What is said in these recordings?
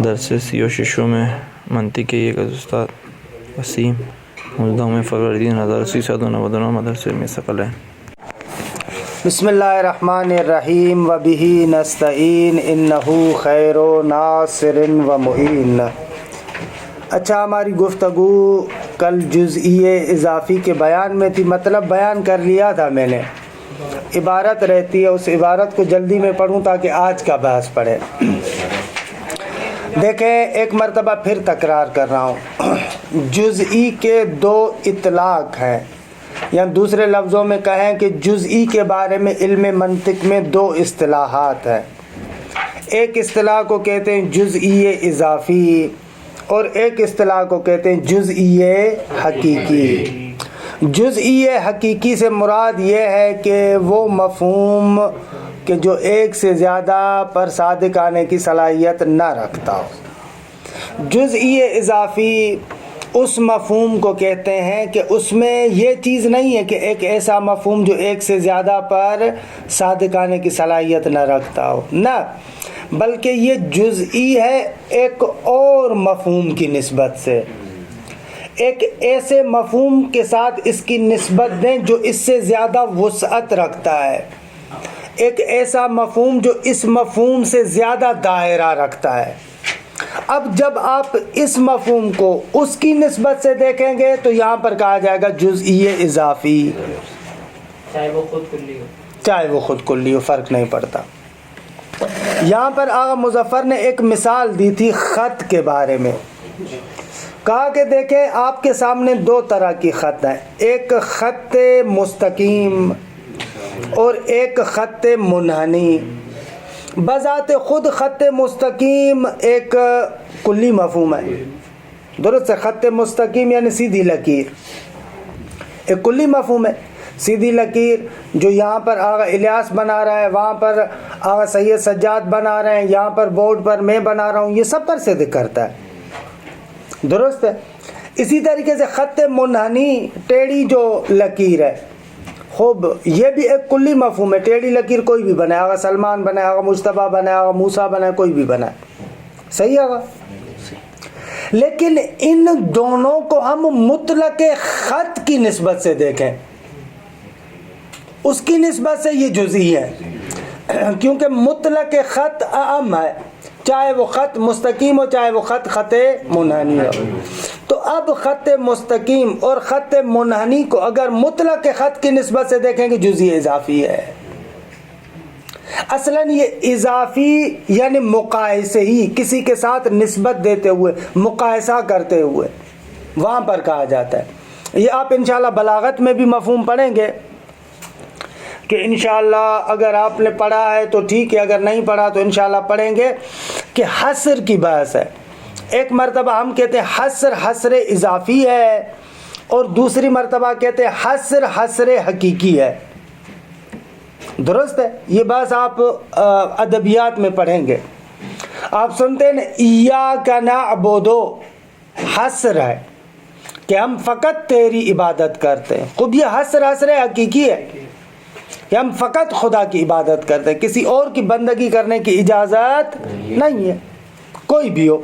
درس 36 میں منطق یہ استاد وسیم 19 فروری 1399 مدرسے میں ثقل ہے۔ بسم اللہ الرحمن الرحیم وبہ نستعین انہ خیر ناصر و معین۔ اچھا، ہماری گفتگو کل جزئیے اضافی کے بیان میں تھی، مطلب بیان کر لیا تھا میں نے، عبارت رہتی ہے، اس عبارت کو جلدی میں پڑھوں تاکہ آج کا بحث پڑھے۔ دیکھیں، ایک مرتبہ پھر تکرار کر رہا ہوں، جزئی کے دو اطلاق ہیں، یا دوسرے لفظوں میں کہیں کہ جزئی کے بارے میں علم منطق میں دو اصطلاحات ہیں۔ ایک اصطلاح کو کہتے ہیں جزئی اضافی اور ایک اصطلاح کو کہتے ہیں جزئی حقیقی۔ جزئی حقیقی سے مراد یہ ہے کہ وہ مفہوم کہ جو ایک سے زیادہ پر صادق آنے کی صلاحیت نہ رکھتا ہو۔ جزئی اضافی اس مفہوم کو کہتے ہیں کہ اس میں یہ چیز نہیں ہے کہ ایک ایسا مفہوم جو ایک سے زیادہ پر صادق آنے کی صلاحیت نہ رکھتا ہو، نہ، بلکہ یہ جزئی ہے ایک اور مفہوم کی نسبت سے، ایک ایسے مفہوم کے ساتھ اس کی نسبت دیں جو اس سے زیادہ وسعت رکھتا ہے، ایک ایسا مفہوم جو اس مفہوم سے زیادہ دائرہ رکھتا ہے۔ اب جب آپ اس مفہوم کو اس کی نسبت سے دیکھیں گے تو یہاں پر کہا جائے گا جزئی اضافی، چاہے وہ خود کلی ہو، فرق نہیں پڑتا۔ یہاں پر آغا مظفر نے ایک مثال دی تھی خط کے بارے میں، کہا کہ دیکھیں آپ کے سامنے دو طرح کی خط ہیں، ایک خط مستقیم اور ایک خط منحنی۔ بذات خود خط مستقیم ایک کلی مفہوم ہے، درست ہے، خط مستقیم یعنی سیدھی لکیر ایک کلی مفہوم ہے۔ سیدھی لکیر جو یہاں پر آغا الیاس بنا رہا ہے، وہاں پر آغا سید سجاد بنا رہے ہیں، یہاں پر بورڈ پر میں بنا رہا ہوں، یہ سب پر سے کرتا ہے، درست ہے۔ اسی طریقے سے خط منحنی ٹیڑھی جو لکیر ہے، خوب یہ بھی ایک کلی مفہوم ہے، ٹیڑھی لکیر کوئی بھی بنائے، آغا سلمان بنائے، آغا مجتبیٰ بنائے، آغا موسیٰ بنائے، کوئی بھی بنائے، صحیح آغا۔ لیکن ان دونوں کو ہم مطلق خط کی نسبت سے دیکھیں، اس کی نسبت سے یہ جزئی ہے، کیونکہ مطلق خط اعم ہے، چاہے وہ خط مستقیم ہو چاہے وہ خط منحنی ہو۔ تو اب خط مستقیم اور خط منحنی کو اگر مطلق خط کی نسبت سے دیکھیں گے جزئی اضافی ہے۔ اصلاً یہ اضافی یعنی مقایسے ہی، کسی کے ساتھ نسبت دیتے ہوئے، مقایسہ کرتے ہوئے، وہاں پر کہا جاتا ہے۔ یہ آپ انشاءاللہ بلاغت میں بھی مفہوم پڑھیں گے کہ انشاءاللہ اگر آپ نے پڑھا ہے تو ٹھیک ہے، اگر نہیں پڑھا تو انشاءاللہ پڑھیں گے کہ حصر کی بحث ہے۔ ایک مرتبہ ہم کہتے ہیں حصر اضافی ہے، اور دوسری مرتبہ کہتے ہیں حصر حقیقی ہے، درست ہے۔ یہ بات آپ ادبیات میں پڑھیں گے، آپ سنتے ہیں ایاک نعبد، حصر ہے کہ ہم فقط تیری عبادت کرتے ہیں، خود یہ حصر حقیقی ہے کہ ہم فقط خدا کی عبادت کرتے ہیں، کسی اور کی بندگی کرنے کی اجازت نہیں ہے، کوئی بھی ہو۔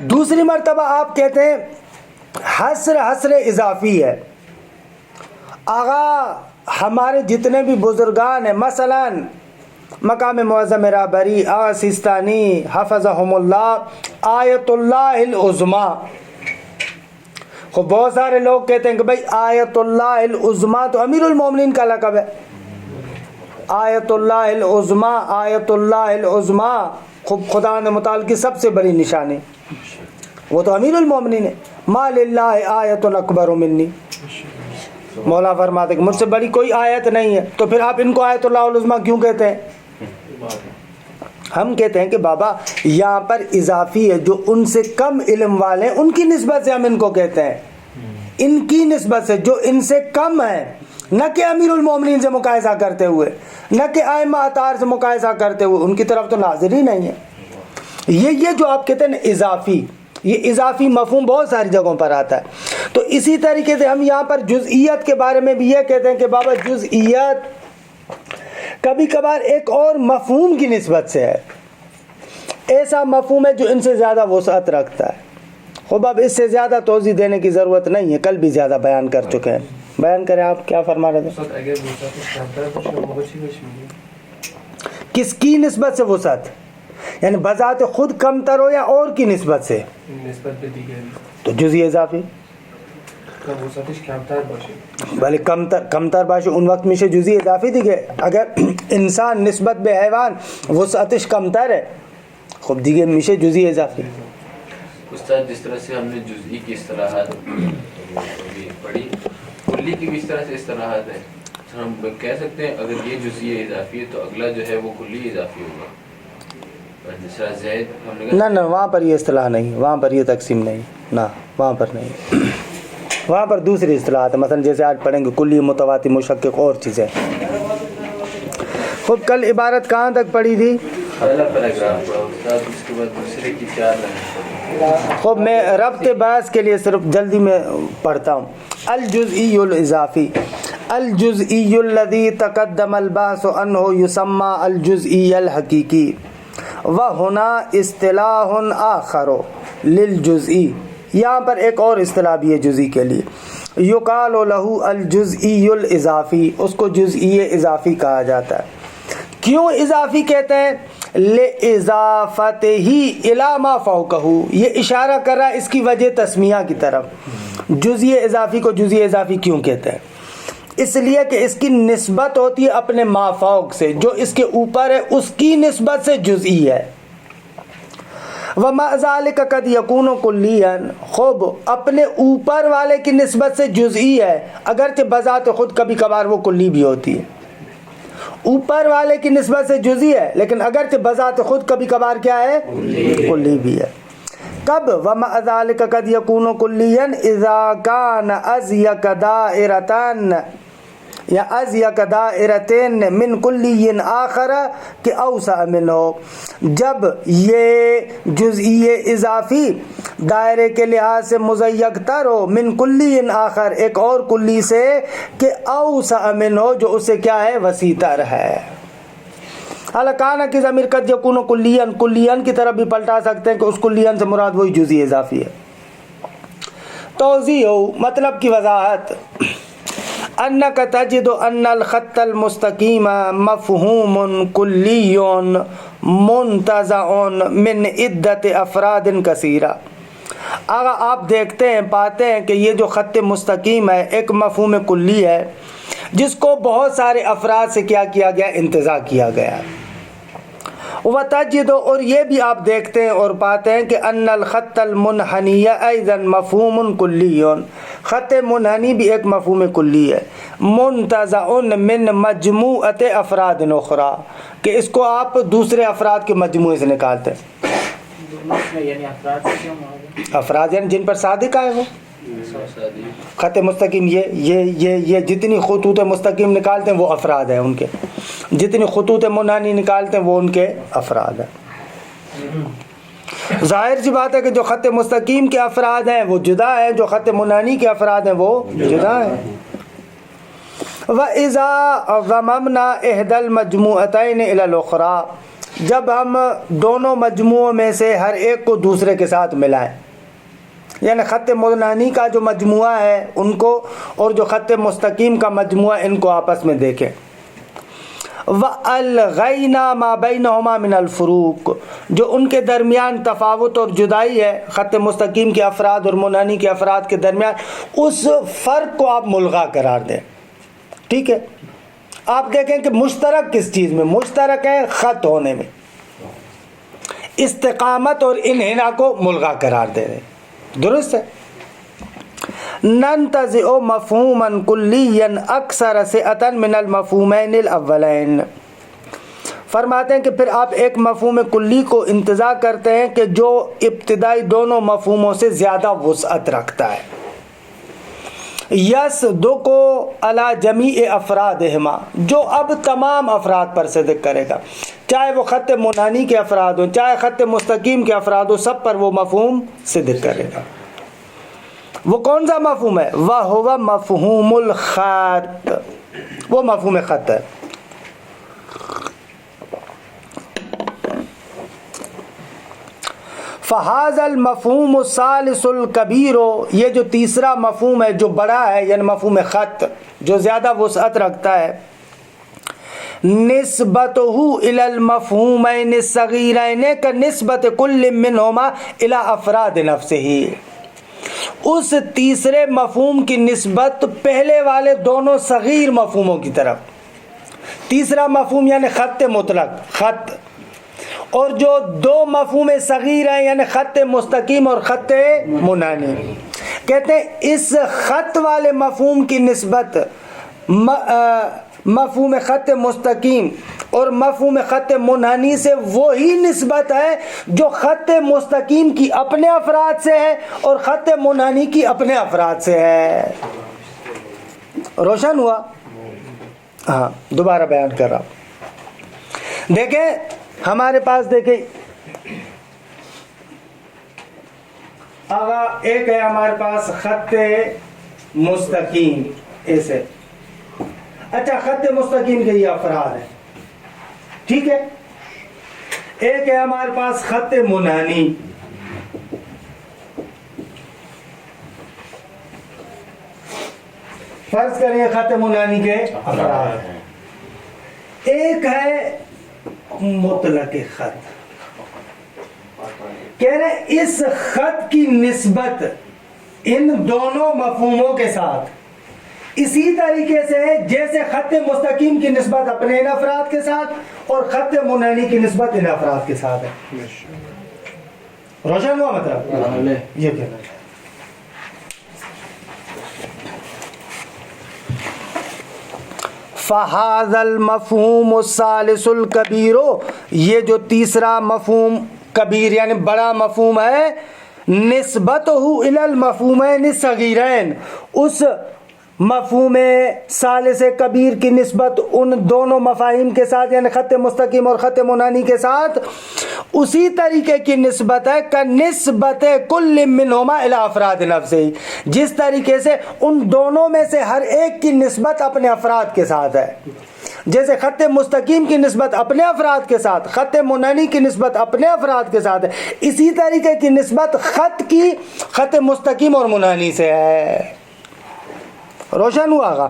دوسری مرتبہ آپ کہتے ہیں حصر اضافی ہے، آغا ہمارے جتنے بھی بزرگان ہیں، مثلا مقام معظم رابری، آغا سیستانی حفظہم اللہ، آیت اللہ العظمیٰ، بہت سارے لوگ کہتے ہیں کہ بھئی آیت اللہ العظمیٰ تو امیر المومنین کا لقب ہے، آیت اللہ العظمیٰ، آیت اللہ العظمیٰ خدا نے متعال کی سب سے بڑی نشانی، وہ تو امیر المومنین ہے۔ ما للہ آیت اکبر منی، مولا فرماتے کہ مجھ سے بڑی کوئی آیت نہیں ہے، تو پھر آپ ان کو آیت اللہ العظمیٰ کیوں کہتے ہیں؟ ہم کہتے ہیں کہ بابا یہاں پر اضافی ہے، جو ان سے کم علم والے ہیں ان کی نسبت سے ہم ان کو کہتے ہیں، ان کی نسبت سے جو ان سے کم ہے، نہ کہ امیر المومنین سے مقایسہ کرتے ہوئے، نہ کہ ائمہ اطہار سے مقایسہ کرتے ہوئے، ان کی طرف تو ناظر ہی نہیں ہے۔ یہ جو آپ کہتے ہیں اضافی، یہ اضافی مفہوم بہت ساری جگہوں پر آتا ہے۔ تو اسی طریقے سے ہم یہاں پر جزئیت کے بارے میں بھی یہ کہتے ہیں کہ بابا جزئیت کبھی کبھار ایک اور مفہوم کی نسبت سے ہے، ایسا مفہوم ہے جو ان سے زیادہ وسعت رکھتا ہے. خوب اب اس سے زیادہ توضیح دینے کی ضرورت نہیں ہے، کل بھی زیادہ بیان کر چکے ہیں. بیان کریں، آپ کیا فرما رہے تھے؟ کس کی نسبت سے وسعت؟ یعنی بذات خود کم تر ہو یا اور کی نسبت سے؟ تو جزئی اضافی بھلے کم تر باشه اون وقت میشه جزئی اضافی دیگه. اگر انسان نسبت به حیوان وسعتش کمتره خب دیگه میشه جزئی اضافی. استاد جس طرح سے ہم نے جزئی کی اصطلاحات پڑھی، کلی کی بھی اس طرح سے اصطلاحات ہیں. ہم کہہ سکتے ہیں اگر یہ جزئی اضافی ہے تو اگلا جو ہے وہ کلی اضافی ہوگا. جس طرح زید ہم نے نہ وہاں پر یہ اصطلاح نہیں، وہاں پر یہ تقسیم نہیں، نہ وہاں پر نہیں. وہاں پر دوسری اصطلاحات ہیں، مثلا جیسے آج پڑھیں گے کلی، متواتی، مشکک اور چیزیں. خب کل عبارت کہاں تک پڑھی تھی؟ پہلا پیراگراف پڑھا استاد، اس کے بعد دوسرے کی 4 لائن. خب میں ربط بحث کے لیے صرف جلدی میں پڑھتا ہوں. الجزئی الاضافی، الجزئی الذی تقدم البحث عنہ یسمى الجزئی الحقیقی وہنا اصطلاح آخر للجزئی. یہاں پر ایک اور اصطلاح بھی ہے جزئی کے لیے، یقال لہ الجزئی الاضافی، اس کو جزئی اضافی کہا جاتا ہے. کیوں اضافی کہتے ہیں؟ لِإِضَافَتِهِ إِلَى مَا فَوْقَهُ، یہ اشارہ کر رہا ہے اس کی وجہ تسمیہ کی طرف. جزئی اضافی کو جزئی اضافی کیوں کہتے ہیں؟ اس لیے کہ اس کی نسبت ہوتی ہے اپنے ما فوق سے، جو اس کے اوپر ہے اس کی نسبت سے جزئی ہے. وَمَا ذَلِكَ قَدْ يَكُونُ كُلِّيًّا، خوب اپنے اوپر والے کی نسبت سے جزئی ہے، اگرچہ بذات خود کبھی کبھار وہ کلی بھی ہوتی ہے. اوپر والے کی نسبت سے جزئی ہے لیکن اگرچہ بذات خود کبھی کبھار کیا ہے؟ کلی بھی ہے. کب؟ وَمَا ذَلِكَ قَدْ يَكُونُ كُلِّيًّا إِذَا كَانَ أَضْيَقَ دَائِرَةً یا أَضْيَقَ دَائِرَةٍ مِنْ كُلِّيٍّ آخَرَ کہ أَوْسَعَ مِنْهُ، جب یہ جزئی اضافی دائرے کے لحاظ سے مضیق تر ہو، من کلی آخر ایک اور کلی سے، کہ اوسع من ہو جو اس سے کیا ہے؟ وسیع تر ہے. حالانکہ کی ضمیر قد یکون کلیاً، کلیاً کی طرف بھی پلٹا سکتے ہیں کہ اس کلیاً سے مراد وہی جزئی اضافی ہے. توضیح ہو، مطلب کی وضاحت. انک تجد ان الخط المستقیم مفہوم کلی منتزع من عدت افراد کثیرہ. اگر آپ دیکھتے ہیں، پاتے ہیں کہ یہ جو خط مستقیم ہے ایک مفہوم کلی ہے جس کو بہت سارے افراد سے کیا گیا؟ انتزاع کیا گیا. وتجد، اور یہ بھی آپ دیکھتے ہیں اور پاتے ہیں کہ ان الخط المنحنی ایضا مفہوم کلی، خط منحنی بھی ایک مفہوم کلی ہے. منتزع من مجموعۃ افراد اخرى، کہ اس کو آپ دوسرے افراد کے مجموعے سے نکالتے ہیں. افراد یعنی جن پر صادق آئے وہ خط مستقیم. یہ جتنی خطوط مستقیم نکالتے ہیں وہ افراد ہیں ان کے، جتنی خطوط منحنی نکالتے ہیں وہ ان کے افراد ہیں. ظاہر سی بات ہے کہ جو خط مستقیم کے افراد ہیں وہ جدا ہیں، جو خط منحنی کے افراد ہیں وہ جدا ہیں. وَإِذَا ضَمَمْنَا إِحْدَى الْمَجْمُوعَتَيْنِ إِلَى الْأُخْرَى، جب ہم دونوں مجموعوں میں سے ہر ایک کو دوسرے کے ساتھ ملائیں، یعنی خط منحنی کا جو مجموعہ ہے ان کو اور جو خط مستقیم کا مجموعہ ان کو آپس میں دیکھیں. وَأَلْغَيْنَا مَا بَيْنَهُمَا مِنَ الْفُرُوقِ، جو ان کے درمیان تفاوت اور جدائی ہے خط مستقیم کے افراد اور منحنی کے افراد کے درمیان، اس فرق کو آپ ملغا قرار دیں. ٹھیک ہے، آپ دیکھیں کہ مشترک کس چیز میں مشترک ہے؟ خط ہونے میں. استقامت اور انحناء کو ملغا قرار دے رہے، درست ہے. ننتزع مفہوما کلیا اکثر سعۃ من المفہومین الاولین، فرماتے ہیں کہ پھر آپ ایک مفہوم کلی کو انتزاع کرتے ہیں کہ جو ابتدائی دونوں مفہوموں سے زیادہ وسعت رکھتا ہے. یصدق علی جمیع افرادہما، جو اب تمام افراد پر صدق کرے گا، چاہے وہ خط منحنی کے افراد ہوں چاہے خط مستقیم کے افراد ہوں، سب پر وہ مفہوم صدق کرے گا. وہ کون سا مفہوم ہے؟ وَهُوَ مفہوم الخط، وہ مفہوم خط ہے. فہذا المفہوم الثالث الکبیر، یہ جو تیسرا مفہوم ہے جو بڑا ہے، یعنی مفہوم خط جو زیادہ وسعت رکھتا ہے، نسبتہ الی المفہومین الصغیرین کا نسبت کل منہما الی افراد نفسہ، اس تیسرے مفہوم کی نسبت پہلے والے دونوں صغیر مفہوموں کی طرف. تیسرا مفہوم یعنی خط مطلق، خط، اور جو دو مفہوم صغیر ہیں یعنی خط مستقیم اور خط منحنی، کہتے ہیں اس خط والے مفہوم کی نسبت مفہوم خط مستقیم اور مفہوم خط منحنی سے وہی نسبت ہے جو خط مستقیم کی اپنے افراد سے ہے اور خط منحنی کی اپنے افراد سے ہے. روشن ہوا؟ ہاں، دوبارہ بیان کر رہا ہوں. دیکھیں ہمارے پاس، دیکھیں آغا ایک ہے ہمارے پاس خط مستقیم ایسے. اچھا، خط مستقیم کے یہ افراد ہیں، ٹھیک ہے. ایک ہے ہمارے پاس خط منحنی. فرض کریں خط منحنی کے افراد ہیں. ایک ہے مطلق خط. کہہ رہے اس خط کی نسبت ان دونوں مفہوموں کے ساتھ اسی طریقے سے ہے جیسے خط مستقیم کی نسبت اپنے ان افراد کے ساتھ اور خط منحنی کی نسبت ان افراد کے ساتھ ہے. روشن ہوا مطلب؟ یہ کہنا ہے. فہذا المفہوم الثالث الکبیر، یہ جو تیسرا مفہوم کبیر یعنی بڑا مفہوم ہے، نسبتہ الی المفہومین الصغیرین، اس مفہوم ثالث کبیر کی نسبت ان دونوں مفاہیم کے ساتھ یعنی خط مستقیم اور خط منحنی کے ساتھ اسی طریقے کی نسبت ہے کہ نسبت کل منہما الی افراد نفسہ، جس طریقے سے ان دونوں میں سے ہر ایک کی نسبت اپنے افراد کے ساتھ ہے. جیسے خط مستقیم کی نسبت اپنے افراد کے ساتھ، خط منحنی کی نسبت اپنے افراد کے ساتھ ہے، اسی طریقے کی نسبت خط کی خط مستقیم اور منحنی سے ہے. روشن ہوا گا؟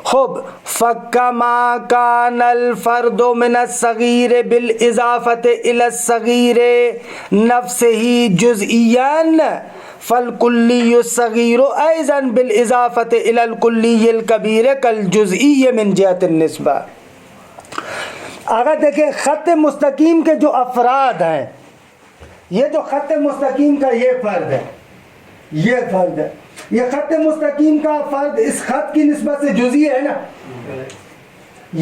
خوب. فَكَمَا كَانَ الْفَرْدُ مِنَ الصَّغِيرِ بِالْإِضَافَةِ إِلَى الصَّغِيرِ نَفْسِهِ جُزْئِيًّا فَالْكُلِّيُّ الصَّغِيرُ أَيْضًا بِالْإِضَافَةِ إِلَى الْكُلِّيِّ الْكَبِيرِ كَالْجُزْئِيِّ مِنْ جهة النِّسْبَةِ. اگر دیکھیں خط مستقیم کے جو افراد ہیں، یہ جو خط مستقیم کا یہ فرد ہے، یہ فرد ہے، یہ خط مستقیم کا فرد اس خط کی نسبت سے جزئی ہے نا،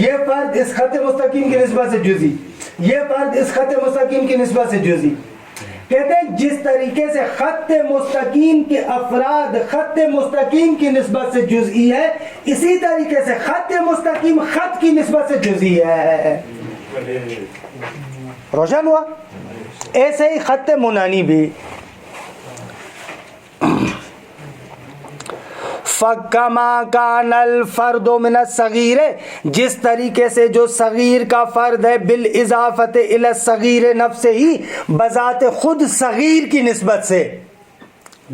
یہ فرد اس خط مستقیم کی نسبت سے جزئی، یہ فرد اس خط مستقیم کی نسبت سے جزئی. کہتے ہیں جس طریقے سے خط مستقیم کے افراد خط مستقیم کی نسبت سے جزئی ہے، اسی طریقے سے خط مستقیم خط کی نسبت سے جزئی ہے. روشن ہوا؟ ایسے ہی خط منحنی بھی. فَكَمَا كَانَ الْفَرْدُ مِنَ الصَّغِيرِ، جس طریقے سے جو صغیر کا فرد ہے، بِالْإِضَافَةِ إِلَى الصَّغِيرِ نَفْسِهِ، بذات خود صغیر کی نسبت سے،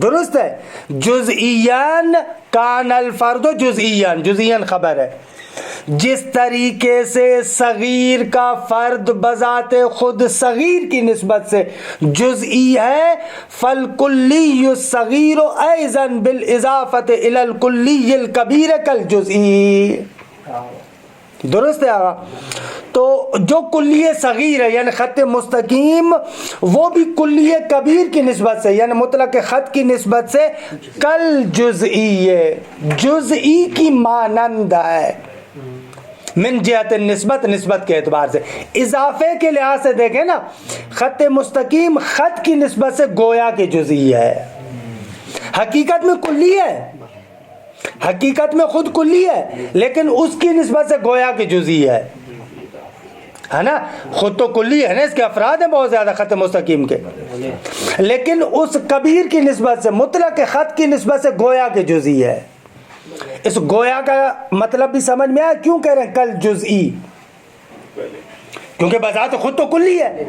درست ہے. جزئیاً کان الفرد جزئیاً، جزئیاً خبر ہے. جس طریقے سے صغیر کا فرد بذات خود صغیر کی نسبت سے جزئی ہے، فالکلی الصغیر ایضا بالاضافۃ الی الکلی الکبیر کالجزئی. درست ہے آقا؟ تو جو کلیہ صغیر ہے یعنی خط مستقیم، وہ بھی کلیہ کبیر کی نسبت سے یعنی مطلق خط کی نسبت سے کل جزئی، جزئی کی مانند ہے. من جہت نسبت، نسبت کے اعتبار سے. اضافے کے لحاظ سے دیکھیں نا، خط مستقیم خط کی نسبت سے گویا کہ جزئی ہے، حقیقت میں کلی ہے، حقیقت میں خود کلی ہے، لیکن اس کی نسبت سے گویا کہ جزئی ہے نا. خود تو کلی ہے نا، اس کے افراد ہیں بہت زیادہ خط مستقیم کے، لیکن اس کبیر کی نسبت سے مطلق خط کی نسبت سے گویا کہ جزئی ہے. اس گویا کا مطلب بھی سمجھ میں آیا کیوں کہہ رہے ہیں کل جزئی؟ کیونکہ بذات خود تو کلی ہے.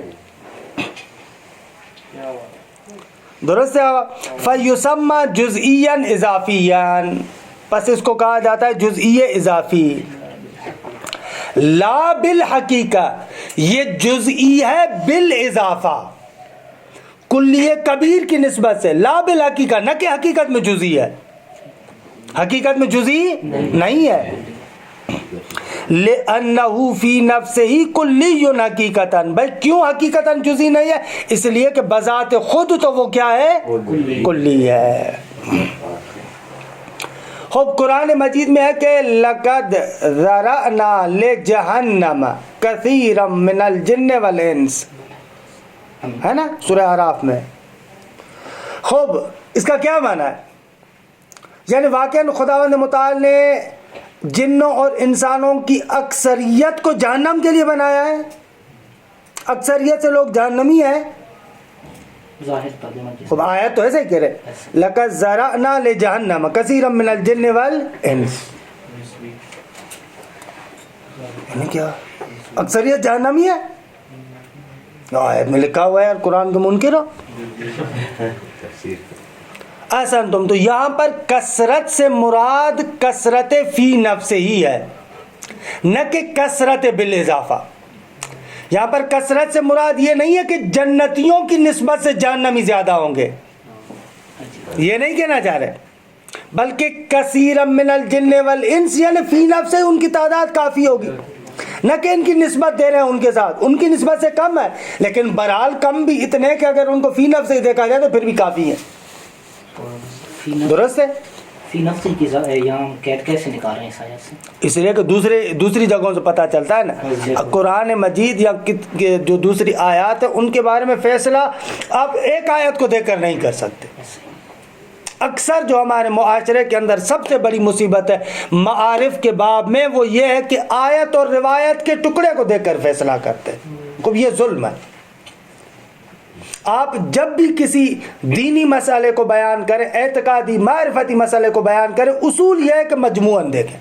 درست ہے. فیسمى جزئیا اضافیا، پس اس کو کہا جاتا ہے جزئی اضافی. لا بالحقیقہ، یہ جزئی ہے بالاضافہ، کلی کبیر کی نسبت سے. لا بالحقیقہ، نہ کہ حقیقت میں جزئی ہے، حقیقت میں جزئی نہیں ہے. لأنه فی نفسہ کلی حقیقتاً، بھائی کیوں حقیقتاً جزئی نہیں ہے؟ اس لیے کہ بذات خود تو وہ کیا ہے؟ کلی ہے. خوب قرآن مجید میں ہے کہ لقد ذرأنا لجہنم کثیرا من الجن والانس، ہے نا سورہ اعراف میں. خوب اس کا کیا معنی ہے؟ یعنی واقعاً خداوند متعال نے جنوں اور انسانوں کی اکثریت کو جہنم کے لیے بنایا ہے. اکثریت سے لوگ جہنمی ہیں. خوب آیت تو ایسے ہی کہہ رہے لقد ذرأنا لجہنم کثیرا من الجن والانس، یعنی کیا اکثریت جہنمی ہے؟ آیت میں لکھا ہوا ہے یار، قرآن کے منکر ہو. احسن تم. تو یہاں پر کثرت سے مراد کثرت فی نفس ہی ہے، نہ کہ کثرت بالاضافہ. یہاں پر کثرت سے مراد یہ نہیں ہے کہ جنتیوں کی نسبت سے جہنمی زیادہ ہوں گے، یہ نہیں کہنا چاہ رہے، بلکہ کثیرا من الجن والانس، یعنی فی نفس ان کی تعداد کافی ہوگی. نہ کہ ان کی نسبت دے رہے ہیں ان کے ساتھ، ان کی نسبت سے کم ہے، لیکن بہرحال کم بھی اتنے کہ اگر ان کو فی نفس سے دیکھا جائے تو پھر بھی کافی ہے. درست ہے. فی نفس کی یہاں قید کیسے نکال رہے ہیں اس آیت سے؟ اس لیے کہ دوسری جگہوں سے پتہ چلتا ہے نا. قرآن مجید یا جو دوسری آیات ہیں ان کے بارے میں فیصلہ آپ ایک آیت کو دیکھ کر نہیں کر سکتے. اکثر جو ہمارے معاشرے کے اندر سب سے بڑی مصیبت ہے معارف کے باب میں، وہ یہ ہے کہ آیت اور روایت کے ٹکڑے کو دیکھ کر فیصلہ کرتے ہیں. یہ ظلم ہے. آپ جب بھی کسی دینی مسئلے کو بیان کریں، اعتقادی معرفتی مسئلے کو بیان کریں، اصول یہ ہے کہ مجموعاً دیکھیں،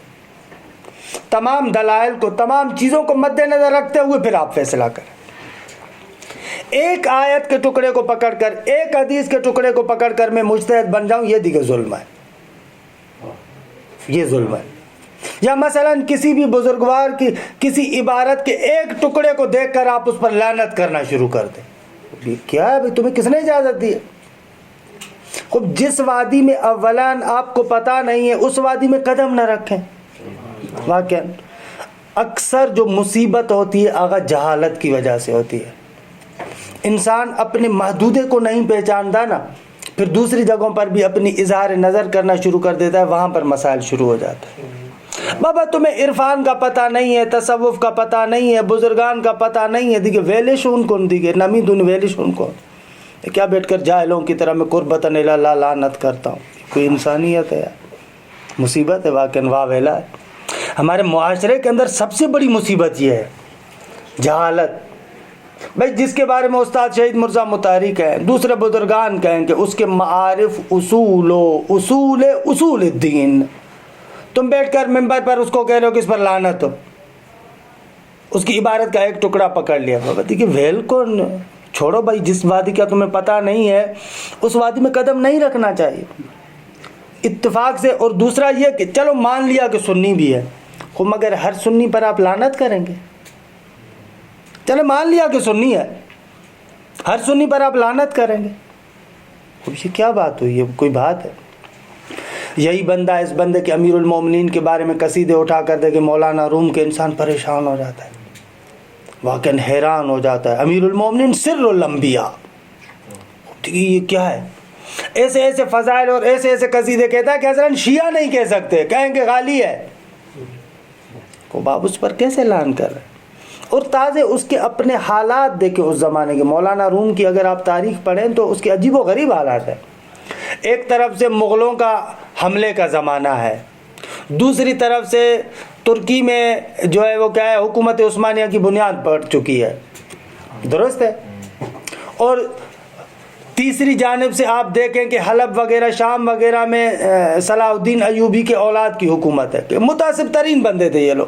تمام دلائل کو، تمام چیزوں کو مد نظر رکھتے ہوئے پھر آپ فیصلہ کریں. ایک آیت کے ٹکڑے کو پکڑ کر، ایک حدیث کے ٹکڑے کو پکڑ کر میں مجتہد بن جاؤں، یہ دیکھیں ظلم ہے، یہ ظلم ہے. یا مثلا کسی بھی بزرگوار کی کسی عبارت کے ایک ٹکڑے کو دیکھ کر آپ اس پر لعنت کرنا شروع کر دیں. کیا ہے بھائی، تمہیں کس نے اجازت دی ہے؟ خب جس وادی میں اولاً آپ کو پتہ نہیں ہے اس وادی میں قدم نہ رکھیں. واقعا اکثر جو مصیبت ہوتی ہے آغا جہالت کی وجہ سے ہوتی ہے. انسان اپنے محدودے کو نہیں پہچانتا نا، پھر دوسری جگہوں پر بھی اپنی اظہار نظر کرنا شروع کر دیتا ہے، وہاں پر مسائل شروع ہو جاتے ہیں. بابا تمہیں عرفان کا پتہ نہیں ہے، تصوف کا پتہ نہیں ہے، بزرگان کا پتہ نہیں ہے، دیکھے ویلش ان کو دیکھے نمی دن ویلش ان کو کیا بیٹھ کر جاہلوں کی طرح میں قربتاً الی اللہ لعنت کرتا ہوں. کوئی انسانیت ہے یار؟ مصیبت ہے واقعاً، واہ ویلا ہے. ہمارے معاشرے کے اندر سب سے بڑی مصیبت یہ ہے جہالت. بھائی جس کے بارے میں استاد شہید مرزا مطہری کہیں، دوسرے بزرگان کہیں کہ اس کے معارف اصول الدین، تم بیٹھ کر ممبر پر اس کو کہہ رہے ہو کہ اس پر لعنت ہو، اس کی عبارت کا ایک ٹکڑا پکڑ لیا. بابا دیکھیے ویل کو چھوڑو بھائی، جس وادی کا تمہیں پتہ نہیں ہے اس وادی میں قدم نہیں رکھنا چاہیے اتفاق سے. اور دوسرا یہ کہ چلو مان لیا کہ سنی بھی ہے، خب مگر ہر سنی پر آپ لعنت کریں گے؟ چلو مان لیا کہ سنی ہے، ہر سنی پر آپ لعنت کریں گے؟ خب یہ کیا بات ہوئی ہے؟ کوئی بات ہے؟ یہی بندہ اس بندے کے امیر المومنین کے بارے میں قصیدے اٹھا کر دے کہ مولانا روم کے، انسان پریشان ہو جاتا ہے، واقعاً حیران ہو جاتا ہے. امیر المومنین سر الانبیاء، یہ کیا ہے؟ ایسے ایسے فضائل اور ایسے ایسے قصیدے کہتا ہے کہ حضرت شیعہ نہیں کہہ سکتے، کہیں کہ غالی ہے. کو باب اس پر کیسے لعن کر رہے؟ اور تازے اس کے اپنے حالات دیکھیں اس زمانے کے. مولانا روم کی اگر آپ تاریخ پڑھیں تو اس کے عجیب و غریب حالات ہیں. ایک طرف سے مغلوں کا حملے کا زمانہ ہے، دوسری طرف سے ترکی میں جو ہے وہ کیا ہے، حکومت عثمانیہ کی بنیاد پڑ چکی ہے. درست ہے. اور تیسری جانب سے آپ دیکھیں کہ حلب وغیرہ، شام وغیرہ میں صلاح الدین ایوبی کے اولاد کی حکومت ہے. متعصب ترین بندے تھے یہ لوگ.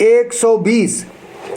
120,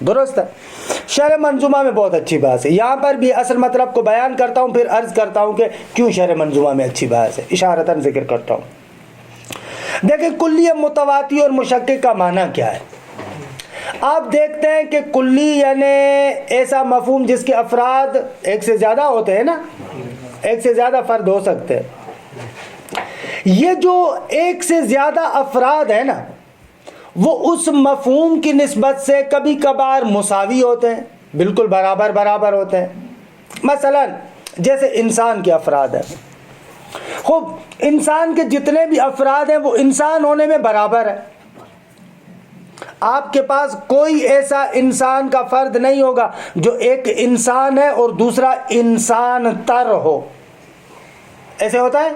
درست ہے. شرح منظومہ میں بہت اچھی بات ہے. یہاں پر بھی اصل مطلب کو بیان کرتا ہوں، پھر عرض کرتا ہوں کہ کیوں شرح منظومہ میں اچھی بات ہے، اشارتاً ذکر کرتا ہوں. دیکھیں کلی متواتی اور مشکک کا معنی کیا ہے. آپ دیکھتے ہیں کہ کلی یعنی ایسا مفہوم جس کے افراد ایک سے زیادہ ہوتے ہیں نا، ایک سے زیادہ فرد ہو سکتے ہیں. یہ جو ایک سے زیادہ افراد ہیں نا، وہ اس مفہوم کی نسبت سے کبھی کبھار مساوی ہوتے ہیں، بالکل برابر برابر ہوتے ہیں. مثلا جیسے انسان کے افراد ہیں. خوب، انسان کے جتنے بھی افراد ہیں وہ انسان ہونے میں برابر ہے. آپ کے پاس کوئی ایسا انسان کا فرد نہیں ہوگا جو ایک انسان ہے اور دوسرا انسان تر ہو. ایسے ہوتا ہے؟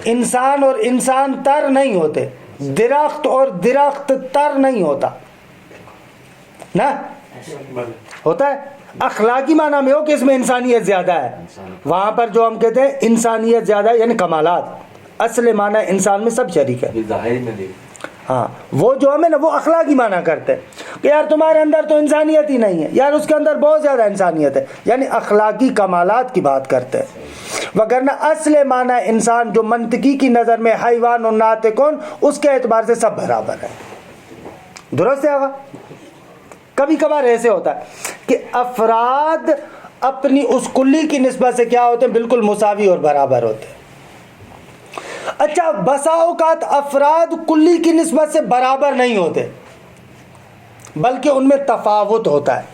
انسان اور انسان تر نہیں ہوتے، درخت اور درخت تر نہیں ہوتا نا. ہوتا ہے اخلاقی معنی میں ہو کہ اس میں انسانیت زیادہ ہے، وہاں پر جو ہم کہتے ہیں انسانیت زیادہ ہے یعنی کمالات، اصل معنی انسان میں سب شریک ہے. ہاں، وہ جو ہمیں نا وہ اخلاقی معنی کرتے ہیں کہ یار تمہارے اندر تو انسانیت ہی نہیں ہے، یار اس کے اندر بہت زیادہ انسانیت ہے، یعنی اخلاقی کمالات کی بات کرتے ہیں. وگرنہ اصل معنی انسان جو منطقی کی نظر میں حیوان و ناطقون، اس کے اعتبار سے سب برابر ہے. درست ہے آقا؟ کبھی کبھار ایسے ہوتا ہے کہ افراد اپنی اس کلی کی نسبت سے کیا ہوتے ہیں، بالکل مساوی اور برابر ہوتے ہیں. اچھا، بسا اوقات افراد کلی کی نسبت سے برابر نہیں ہوتے بلکہ ان میں تفاوت ہوتا ہے.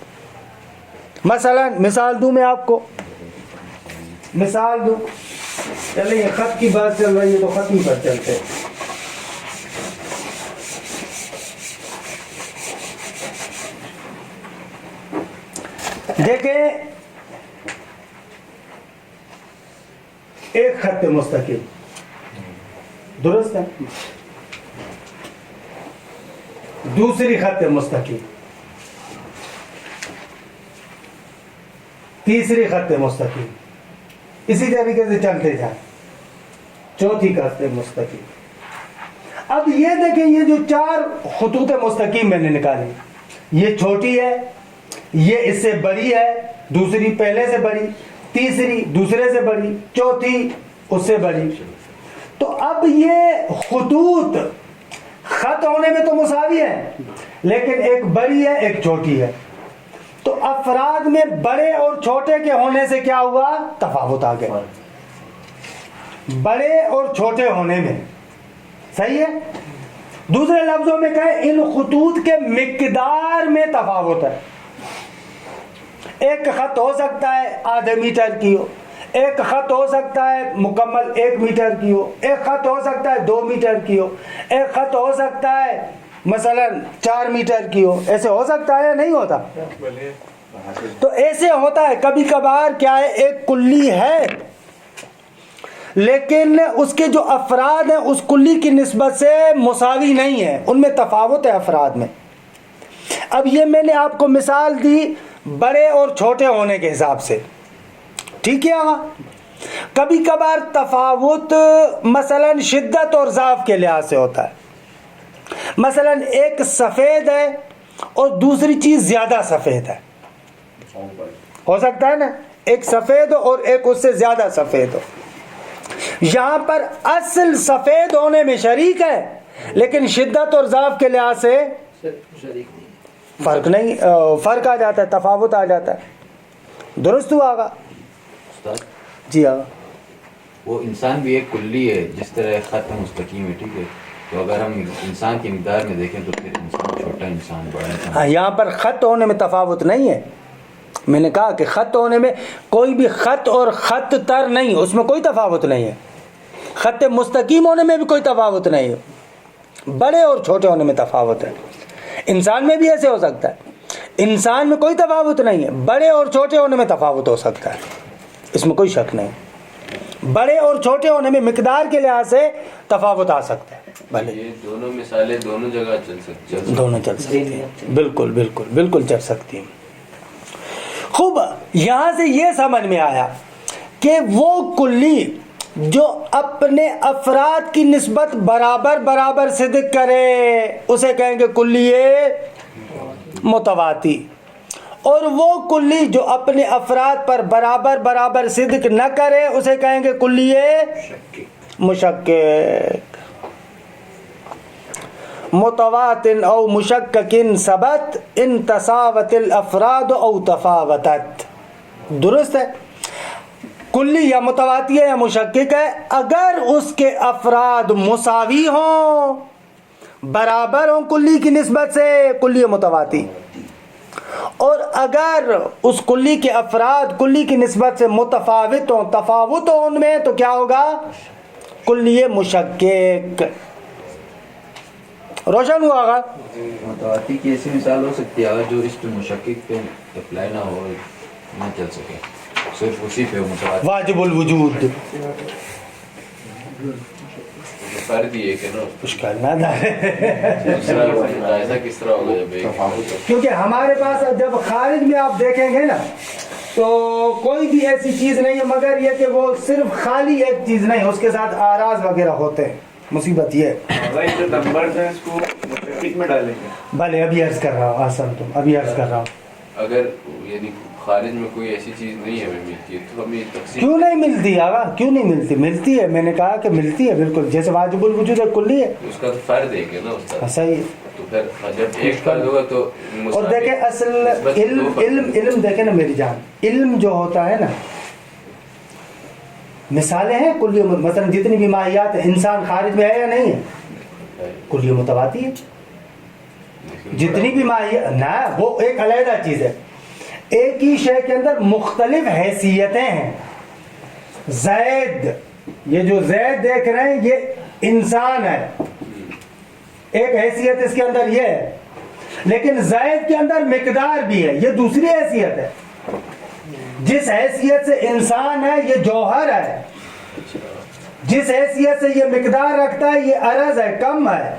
مثلا مثال دوں میں آپ کو، مثال دوں، چلیں یہ خط کی بات چل رہی ہے تو خط ہی پر چلتے ہیں. دیکھیں ایک خط مستقل، درست ہے، دوسری خط مستقل، تیسری خط مستقل، اسی طریقے سے چلتے جائیں، چوتھی خط مستقل. اب یہ دیکھیں یہ جو 4 خطوط مستقیم میں نے نکالی، یہ چھوٹی ہے، یہ اس سے بڑی ہے، دوسری پہلے سے بڑی، تیسری دوسرے سے بڑی، چوتھی اس سے بڑی. تو اب یہ خطوط خط ہونے میں تو مساوی ہے لیکن ایک بڑی ہے ایک چھوٹی ہے. تو افراد میں بڑے اور چھوٹے کے ہونے سے کیا ہوا، تفاوت آ گیا، بڑے اور چھوٹے ہونے میں. صحیح ہے؟ دوسرے لفظوں میں کہیں ان خطوط کے مقدار میں تفاوت ہے. ایک خط ہو سکتا ہے آدھے میٹر کی ہو، ایک خط ہو سکتا ہے مکمل 1 میٹر کی ہو، ایک خط ہو سکتا ہے 2 میٹر کی ہو، ایک خط ہو سکتا ہے مثلا 4 میٹر کی ہو. ایسے ہو سکتا ہے یا نہیں ہوتا؟ تو ایسے ہوتا ہے کبھی کبھار. کیا ہے، ایک کلی ہے لیکن اس کے جو افراد ہیں اس کلی کی نسبت سے مساوی نہیں ہے، ان میں تفاوت ہے افراد میں. اب یہ میں نے آپ کو مثال دی بڑے اور چھوٹے ہونے کے حساب سے، ٹھیک ہے آقا؟ کبھی کبھار تفاوت مثلا شدت اور ضعف کے لحاظ سے ہوتا ہے. مثلا ایک سفید ہے اور دوسری چیز زیادہ سفید ہے، ہو سکتا ہے نا، ایک سفید ہو اور ایک اس سے زیادہ سفید ہو. یہاں پر اصل سفید ہونے میں شریک ہے لیکن شدت اور ضعف کے لحاظ سے فرق نہیں، فرق آ جاتا ہے، تفاوت آ جاتا ہے. درست ہوا آگا؟ جی آگا. وہ انسان بھی ایک کلی ہے جس طرح خط مستقیم ہے، ٹھیک ہے؟ تو اگر ہم انسان کی مقدار میں دیکھیں تو پھر انسان چھوٹا انسان بڑا انسان. ہاں، یہاں پر خط ہونے میں تفاوت نہیں ہے. میں نے کہا کہ خط ہونے میں کوئی بھی خط اور خط تر نہیں، اس میں کوئی تفاوت نہیں ہے. خط مستقیم ہونے میں بھی کوئی تفاوت نہیں ہے، بڑے اور چھوٹے ہونے میں تفاوت ہے. انسان میں بھی ایسے ہو سکتا ہے، انسان میں کوئی تفاوت نہیں ہے، بڑے اور چھوٹے ہونے میں تفاوت ہو سکتا ہے، اس میں کوئی شک نہیں. بڑے اور چھوٹے ہونے میں مقدار کے لحاظ سے تفاوت آ سکتا ہے. بھلے یہ دونوں مثالیں دونوں جگہ چل سکتی ہیں، دونوں چل سکتی ہیں، بالکل بالکل بالکل چل سکتی ہیں. خوب، یہاں سے یہ سمجھ میں آیا کہ وہ کلی جو اپنے افراد کی نسبت برابر برابر صدق کرے اسے کہیں گے کلی متواتی. اور وہ کلی جو اپنے افراد پر برابر برابر صدق نہ کرے اسے کہیں گے کلی مشکک. متواتن او مشککن ثبت ان تساوت الافراد او تفاوتت. درست ہے؟ کلی یا متواتی ہے یا مشکک ہے اگر اس کے افراد مساوی ہوں، برابر ہوں کلی کی نسبت سے، کلی متواتی. اور اگر اس کلی کے افراد کلی کی نسبت سے متفاوت ہوں، تفاوت ہوں ان میں، تو کیا ہوگا؟ کلی مشکک. روشن ہوا گا؟ متواتی کی ایسی مثال ہو سکتی ہے اگر جو اس پہ مشکک پہ اپلائی نہ ہو، نہ چل سکے، صرف اسی پہ متواتی. واجب الوجود فرد یہ کہ نا مشکل نہ دار. دوسرا جائزہ کس طرح ہوگا جب ایک کیونکہ ہمارے پاس جب خارج میں آپ دیکھیں گے نا تو کوئی بھی ایسی چیز نہیں ہے مگر یہ کہ وہ صرف خالی ایک چیز نہیں، اس کے ساتھ آراز وغیرہ ہوتے ہیں. مصیبت یہ ہے. جو نمبرز ہیں اس کو مشکک میں ڈالیں گے. بھلے ابھی عرض کر رہا ہوں آسان، تم ابھی عرض کر رہا ہوں. اگر یعنی خارج میں کوئی ایسی چیز نہیں ہے ہمیں ملتی ہے تو ہمیں تقسیم کیوں نہیں ملتی آگا؟ کیوں نہیں ملتی؟ ملتی ہے، میں نے کہا کہ ملتی ہے بالکل. جیسے واجب الوجود ہے کلی ہے. اس کا تو فرد ہے کہ نا استاد. صحیح ہے. تو پھر جب ایک فرد ہوگا تو اور دیکھیں اصل علم دیکھیں نا میری جان، علم جو ہوتا ہے نا، مثالیں ہیں کلی، مثلا جتنی بھی ماہیات ہیں، انسان خارج میں ہے یا نہیں ہے؟ کلی متواتی ہے. جتنی بھی ماہیات نہ، وہ ایک علیحدہ چیز ہے. ایک ہی شے کے اندر مختلف حیثیتیں ہیں. زید، یہ جو زید دیکھ رہے ہیں یہ انسان ہے، ایک حیثیت اس کے اندر یہ ہے. لیکن زید کے اندر مقدار بھی ہے، یہ دوسری حیثیت ہے. جس حیثیت سے انسان ہے یہ جوہر ہے، جس حیثیت سے یہ مقدار رکھتا ہے یہ عرض ہے، کم ہے.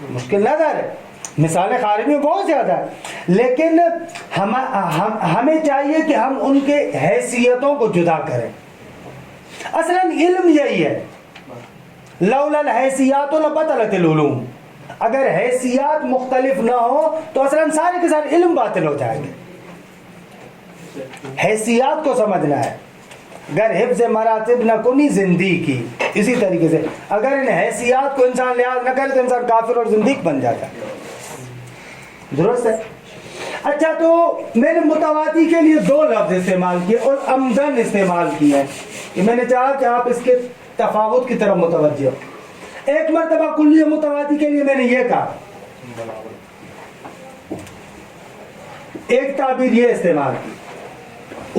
مشکل نہ ہے. مثالیں خارج میں بہت زیادہ ہے، لیکن ہمیں چاہیے کہ ہم ان کے حیثیتوں کو جدا کریں. اصلاً علم یہی ہے. لولا الحیثیات لبطلت العلوم. اگر حیثیات مختلف نہ ہو تو اصلاً سارے کے سارے علم باطل ہو جائیں گے. حیثیات کو سمجھنا ہے. اگر حفظ مراتب نہ کنی زندگی کی، اسی طریقے سے اگر ان حیثیات کو انسان لحاظ نہ کرے تو انسان کافر اور زندیق بن جاتا ہے. درست ہے؟ اچھا، تو میں نے متواتی کے لیے دو لفظ استعمال کیے اور عمدن استعمال کیے ہیں کہ میں نے چاہا کہ آپ اس کے تفاوت کی طرف متوجہ ہو. ایک مرتبہ کلی متواتی کے لیے میں نے یہ کہا، ایک تعبیر یہ استعمال کی،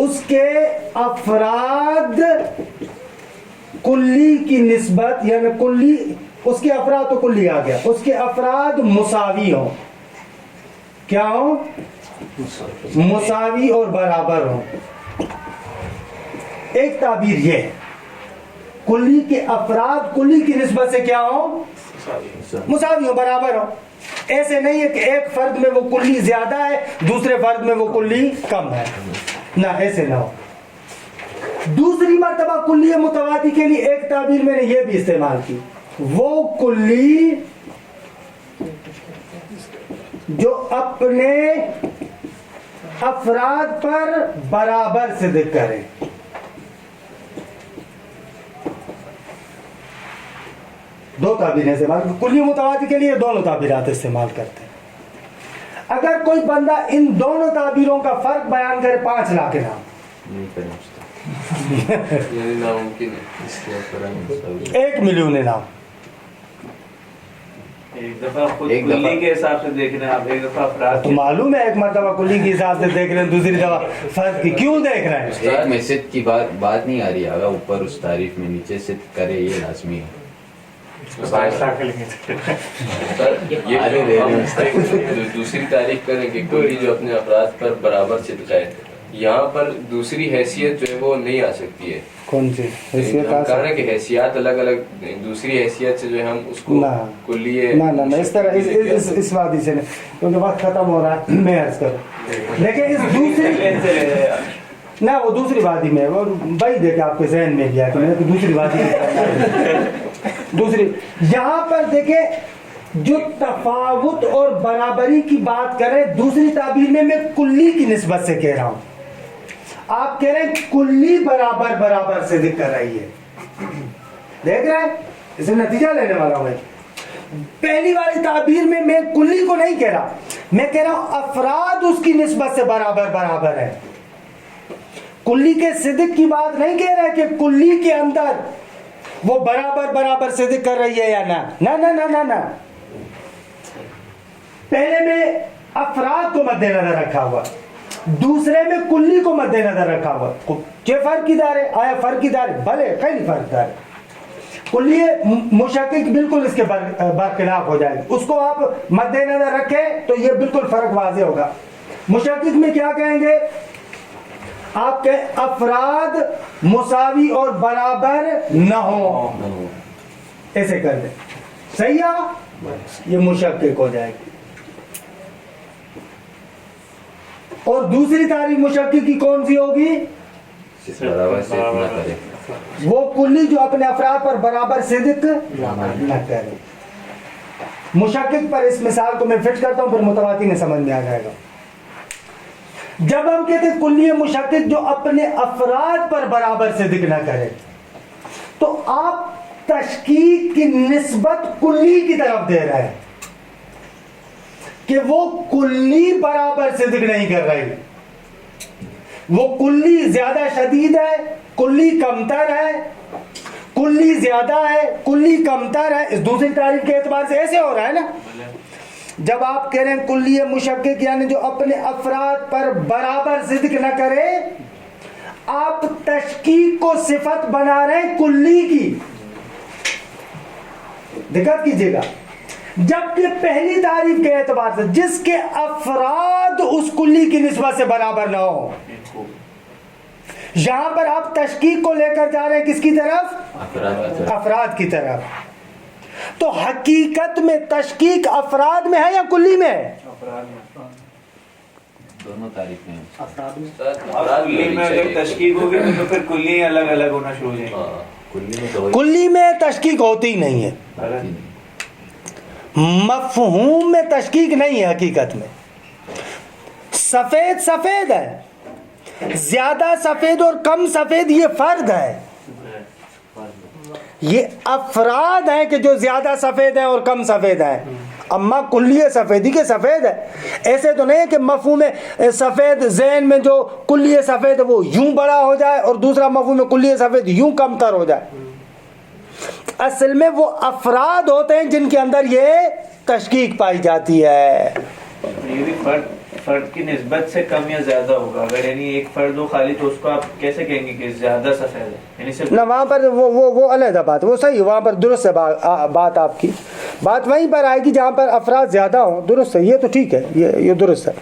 اس کے افراد کلی کی نسبت، یعنی کلی، اس کے افراد تو کلی آ گیا، اس کے افراد مساوی ہوں. کیا ہوں؟ مساوی اور برابر ہوں. ایک تعبیر یہ ہے، کلی کے افراد کلی کی نسبت سے کیا ہوں؟ مساوی ہوں، برابر ہوں. ایسے نہیں ہے کہ ایک فرد میں وہ کلی زیادہ ہے دوسرے فرد میں وہ کلی کم ہے، نہ ایسے نہ ہو. دوسری مرتبہ کلی متواتی کے لیے ایک تعبیر میں نے یہ بھی استعمال کی، وہ کلی جو اپنے افراد پر برابر صدق کرے. دو تعبیریں استعمال، کلی متواتی کے لیے دونوں تعبیرات استعمال کرتے ہیں. اگر کوئی بندہ ان دونوں تعبیروں کا فرق بیان کرے 5 لاکھ نام نہیں پہنچتا، یعنی ناممکن ہے اس کے اوپر 1 ملین نام. ایک دفعہ خود کلی کے حساب سے دیکھ رہے ہیں آپ، ایک دفعہ افراد تو معلوم ہے ایک مرتبہ کلی کے حساب سے دیکھ رہے ہیں، دوسری دفعہ فرد کی. کیوں دیکھ رہے ہیں؟ ایک میں صدق کی بات نہیں آ رہی ہے، اوپر اس تعریف میں نیچے صدق کرے یہ لازمی ہے. دوسری تعریف کریں کہ کوئی جو اپنے افراد پر برابر صدق ہے، یہاں پر دوسری حیثیت جو ہے وہ نہیں آ سکتی ہے. کون سی حیثیت؟ ہم کہہ رہے ہیں کہ حیثیت الگ الگ، دوسری حیثیت سے جو ہے ہم اس کو کلیے نہ اس طرح اس وادی سے نہیں، کیونکہ وقت ختم ہو رہا ہے. میں عرض کروں لیکن اس دوسری نہ، وہ دوسری وادی میں وہ بھائی دیکھے آپ کے ذہن میں گیا کہ میں نے دوسری وادی دوسری. یہاں پر دیکھیں جو تفاوت اور برابری کی بات کریں دوسری تعبیر میں کلی کی نسبت سے کہہ رہا ہوں. آپ کہہ رہے ہیں کلی برابر برابر سے ذکر کر رہی ہے. دیکھ رہے ہیں اسے نتیجہ لینے والا ہوں. پہلی والی تعبیر میں کلی کو نہیں کہہ رہا, میں کہہ رہا ہوں افراد اس کی نسبت سے برابر برابر ہے. کلی کے صدق کی بات نہیں کہہ رہا کہ کلی کے اندر وہ برابر برابر صدق کر رہی ہے یا نہ. نہ پہلے میں افراد کو مد نظر رکھا ہوا, دوسرے میں کلی کو مد نظر رکھا ہوا. کیا فرق ادھر ہے؟ آیا فرق ادھر ہے؟ بھلے خیلی فرق ادھر ہے. کلی مشکک بالکل اس کے برخلاف ہو جائے گا. اس کو آپ مد نظر رکھیں تو یہ بالکل فرق واضح ہوگا. مشکک میں کیا کہیں گے؟ آپ کے افراد مساوی اور برابر نہ ہو, ایسے کر دیں. صحیح ہے, یہ مشکک ہو جائے گی. اور دوسری تعریف مشکک کی کون سی ہوگی؟ وہ کلی جو اپنے افراد پر برابر صدق نہ کرے. مشکک پر اس مثال کو میں فٹ کرتا ہوں, پھر متواتی میں سمجھ میں آ جائے گا. جب ہم کہتے ہیں کلی مشکک جو اپنے افراد پر برابر صدق نہ کرے, تو آپ تشکیک کی نسبت کلی کی طرف دے رہے ہیں کہ وہ کلی برابر صدق نہیں کر رہی. وہ کلی زیادہ شدید ہے, کلی کمتر ہے, کلی زیادہ ہے, کلی کمتر ہے. اس دوسری تعریف کے اعتبار سے ایسے ہو رہا ہے نا. جب آپ کہہ رہے ہیں کلی مشکک یعنی جو اپنے افراد پر برابر صدق نہ کرے, آپ تشکیک کو صفت بنا رہے ہیں کلی کی. دقت کیجیے گا. جبکہ پہلی تعریف کے اعتبار سے جس کے افراد اس کلی کی نسبت سے برابر نہ ہو, یہاں پر آپ تشکیک کو لے کر جا رہے ہیں کس کی طرف؟ افراد کی طرف. تو حقیقت میں تشکیک افراد میں ہے یا کلی میں ہے؟ دونوں تعریف میں افراد میں. کلی میں اگر تشکیک ہوگی تو پھر کلی الگ الگ ہونا شروع ہو جائے گی. کلی میں تشکیک ہوتی ہی نہیں ہے. مفہوم میں تشکیک نہیں ہے. حقیقت میں سفید سفید ہے, زیادہ سفید اور کم سفید یہ فرد ہے. یہ افراد ہیں کہ جو زیادہ سفید ہیں اور کم سفید ہیں. اما کلی سفیدی کے سفید ہے. ایسے تو نہیں ہے کہ مفہوم سفید ذہن میں جو کلی سفید ہے وہ یوں بڑا ہو جائے اور دوسرا مفہوم کلی سفید یوں کمتر ہو جائے. اصل میں وہ افراد ہوتے ہیں جن کے اندر یہ تشکیک پائی جاتی ہے. یہ بھی فرد کی نسبت سے کم یا زیادہ ہوگا. اگر یعنی ایک فرد ہو خالی تو اس کو آپ کیسے کہیں گے کہ زیادہ سفید ہے؟ یعنی صرف نہ, وہاں پر وہ علیحدہ بات, وہ صحیح, وہاں پر درست ہے بات. آپ کی بات وہیں پر آئے گی جہاں پر افراد زیادہ ہوں. درست ہے, یہ تو ٹھیک ہے, یہ درست ہے.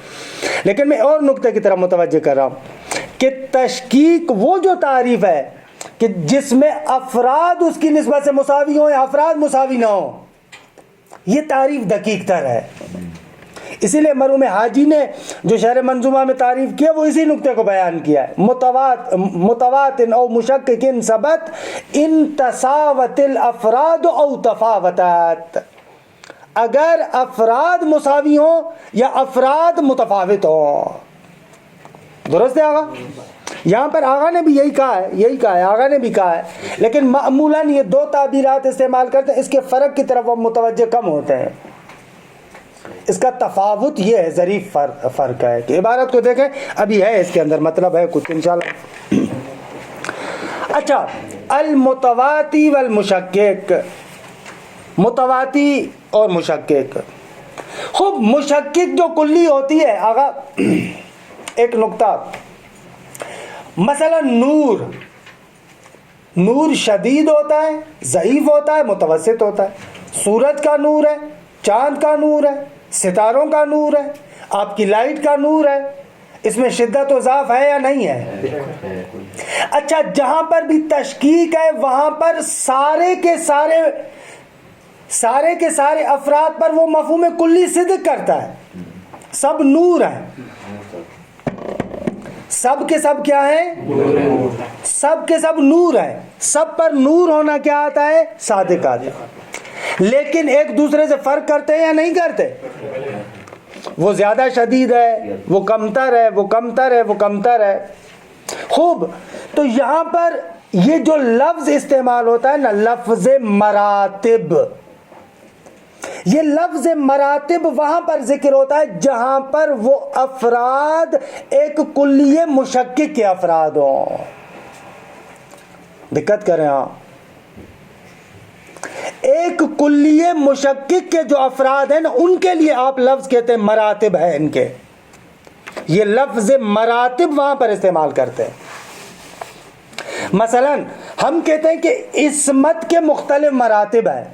لیکن میں اور نقطے کی طرف متوجہ کر رہا ہوں کہ تشکیک وہ جو تعریف ہے کہ جس میں افراد اس کی نسبت سے مساوی ہوں یا افراد مساوی نہ ہوں, یہ تعریف دقیق تر ہے. اسی لیے مرحوم حاجی نے جو شرح منظومہ میں تعریف کیا وہ اسی نقطے کو بیان کیا ہے. متواتن او مشککن ثبت ان تساوت الافراد او تفاوتات. اگر افراد مساوی ہوں یا افراد متفاوت ہوں. درست ہے آغا؟ یہاں پر آغا نے بھی یہی کہا ہے, آغا نے بھی کہا ہے. لیکن معمولاً یہ دو تعبیرات استعمال کرتے ہیں, اس کے فرق کی طرف وہ متوجہ کم ہوتے ہیں. اس کا تفاوت یہ ہے, ظریف فرق ہے کہ عبارت کو دیکھیں ابھی ہے اس کے اندر مطلب ہے کچھ انشاءاللہ. اچھا, المتواتی والمشکک, متواتی اور مشکک. خوب مشکک جو کلی ہوتی ہے آغا, ایک نقطہ, مثلا نور شدید ہوتا ہے, ضعیف ہوتا ہے, متوسط ہوتا ہے. سورج کا نور ہے, چاند کا نور ہے, ستاروں کا نور ہے, آپ کی لائٹ کا نور ہے. اس میں شدت و ضعف ہے یا نہیں ہے؟ اچھا, جہاں پر بھی تشکیک ہے وہاں پر سارے کے سارے افراد پر وہ مفہوم کلی صدق کرتا ہے. سب نور ہیں, سب کے سب کیا ہیں؟ سب کے سب نور ہیں. سب پر نور ہونا کیا آتا ہے؟ صادق آتا ہے. لیکن ایک دوسرے سے فرق کرتے ہیں یا نہیں کرتے؟ وہ زیادہ شدید ہے، وہ کمتر ہے، وہ کمتر ہے، وہ کمتر ہے. خوب. تو یہاں پر یہ جو لفظ استعمال ہوتا ہے نا، لفظ مراتب، یہ لفظ مراتب وہاں پر ذکر ہوتا ہے جہاں پر وہ افراد ایک کلیہ مشکک کے افراد ہوں. دقت کریں. ہاں، ایک کلیہ مشکک کے جو افراد ہیں نا، ان کے لیے آپ لفظ کہتے ہیں مراتب ہے ان کے. یہ لفظ مراتب وہاں پر استعمال کرتے ہیں. مثلا ہم کہتے ہیں کہ عصمت کے مختلف مراتب ہیں.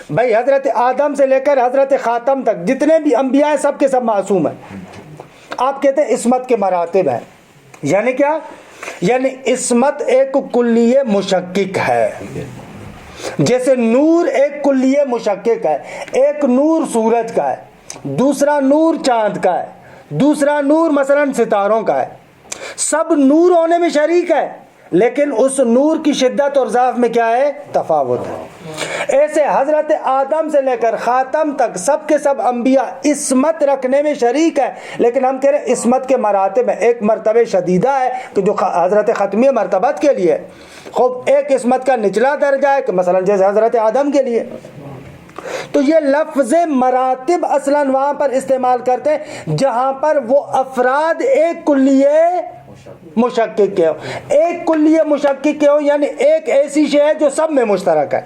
بھائی حضرت آدم سے لے کر حضرت خاتم تک جتنے بھی انبیاء ہیں سب کے سب معصوم ہیں. آپ کہتے ہیں عصمت کے مراتب ہیں. یعنی کیا؟ یعنی عصمت ایک کلیہ مشکک ہے. جیسے نور ایک کلیہ مشکک ہے. ایک نور سورج کا ہے، دوسرا نور چاند کا ہے، دوسرا نور مثلا ستاروں کا ہے. سب نور ہونے میں شریک ہے، لیکن اس نور کی شدت اور ضعف میں کیا ہے؟ تفاوت ہے. ایسے حضرت آدم سے لے کر خاتم تک سب کے سب انبیاء عصمت رکھنے میں شریک ہے، لیکن ہم کہہ رہے ہیں عصمت کے مراتب ہیں. ایک مرتبہ شدیدہ ہے کہ جو حضرت ختمی مرتبت کے لیے. خوب. ایک عصمت کا نچلا درجہ ہے کہ مثلا جیسے حضرت آدم کے لیے. تو یہ لفظ مراتب اصلا وہاں پر استعمال کرتے ہیں جہاں پر وہ افراد ایک کلیہ مشکک کے ہو. ایک کلیہ مشکک کے ہو یعنی ایک ایسی شے ہے جو سب میں مشترک ہے،